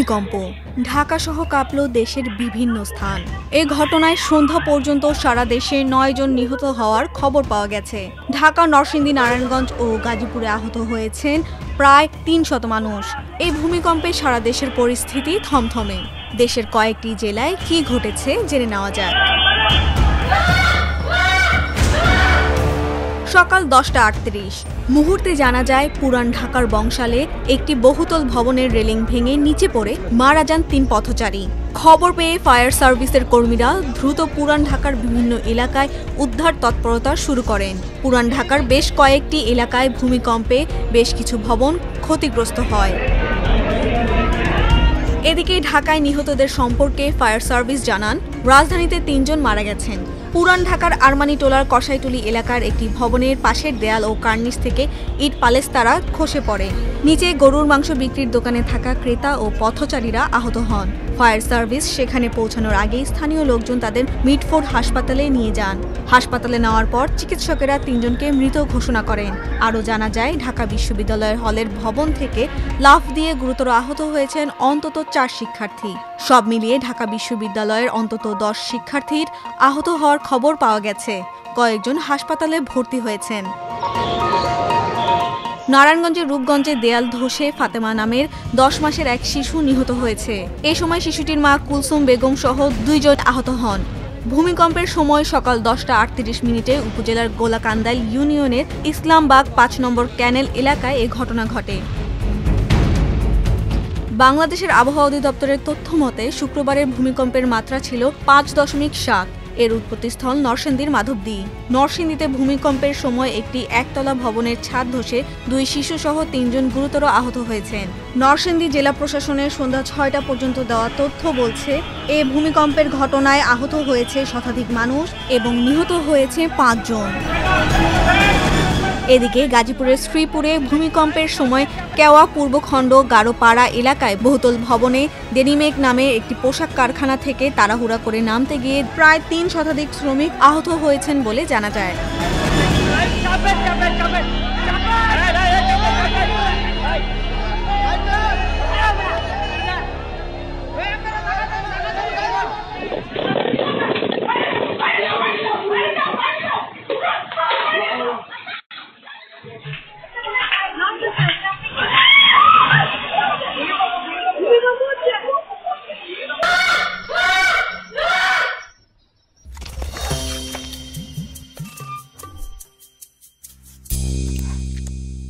ভূমিকম্প ঢাকা সহ কাঁপল দেশের বিভিন্ন স্থান। এই ঘটনায় সন্ধ্যা পর্যন্ত সারা দেশে 9 জন নিহত হওয়ার খবর পাওয়া গেছে। ঢাকা, নরসিংদী, নারায়ণগঞ্জ ও গাজীপুরে আহত হয়েছেন প্রায় 300 মানুষ। এই ভূমিকম্পে সারা দেশের পরিস্থিতি থমথমে। দেশের কয়েকটি জেলায় কি ঘটেছে জেনে নেওয়া যাক। সকাল 10:38 মুহূর্তে জানা যায় পুরান ঢাকার বংশালে একটি বহুতল ভবনের রেলিং ভেঙে নিচে পড়ে মারা যান 3 পথচারী। খবর পেয়ে ফায়ার সার্ভিসের কর্মীরা দ্রুত পুরান ঢাকার বিভিন্ন এলাকায় উদ্ধার তৎপরতা শুরু করেন। পুরান ঢাকার বেশ কয়েকটি এলাকায় ভূমিকম্পে বেশ কিছু ভবন ক্ষতিগ্রস্ত হয়। এদিকে ঢাকায় নিহতদের সম্পর্কে ফায়ার সার্ভিস জানান, রাজধানীতে 3 জন মারা গেছেন। পুরান ঢাকার আরমানিটোলার কসাইটুলি এলাকার একটি ভবনের পাশের দেয়াল ও কার্নিশ থেকে ইট পালেস্তারা খসে পড়ে। নিচে গরুর মাংস বিক্রির দোকানে থাকা ক্রেতা ও পথচারীরা আহত হন। ফায়ার সার্ভিস সেখানে পৌঁছানোর আগেই স্থানীয় লোকজন তাদের মিটফোর্ড হাসপাতালে নিয়ে যান। হাসপাতালে নেওয়ার পর চিকিৎসকেরা 3 জনকে মৃত ঘোষণা করেন। আরও জানা যায়, ঢাকা বিশ্ববিদ্যালয়ের হলের ভবন থেকে লাফ দিয়ে গুরুতর আহত হয়েছেন অন্তত 4 শিক্ষার্থী। সব মিলিয়ে ঢাকা বিশ্ববিদ্যালয়ের অন্তত 10 শিক্ষার্থীর আহত হওয়ার খবর পাওয়া গেছে। কয়েকজন হাসপাতালে ভর্তি হয়েছেন। নারায়ণগঞ্জের রূপগঞ্জে দেয়াল ধসে ফাতেমা নামের 10 মাসের এক শিশু নিহত হয়েছে। এ সময় শিশুটির মা কুলসুম বেগম সহ 2 জন আহত হন। ভূমিকম্পের সময় সকাল 10:38 উপজেলার গোলাকান্দাইল ইউনিয়নের ইসলামবাগ 5 নম্বর ক্যানেল এলাকায় এ ঘটনা ঘটে। বাংলাদেশের আবহাওয়া অধিদপ্তরের তথ্য মতে শুক্রবারের ভূমিকম্পের মাত্রা ছিল 5.7। এর উৎপত্তিস্থল নরসিংদীর মাধবদী। নরসিংদীতে ভূমিকম্পের সময় একটি একতলা ভবনের ছাদ ধসে 2 শিশু সহ 3 জন গুরুতর আহত হয়েছেন। নরসিংদী জেলা প্রশাসনের সন্ধ্যা 6টা পর্যন্ত দেওয়া তথ্য বলছে, এ ভূমিকম্পের ঘটনায় আহত হয়েছে শতাধিক মানুষ এবং নিহত হয়েছে 5 জন। এদিকে গাজীপুরের শ্রীপুরে ভূমিকম্পের সময় কেওয়া পূর্বখণ্ড গারোপাড়া এলাকায় বহুতল ভবনে ডেনিমেক নামে একটি পোশাক কারখানা থেকে তাড়াহুড়া করে নামতে গিয়ে প্রায় 3 শতাধিক শ্রমিক আহত হয়েছেন বলে জানা যায়।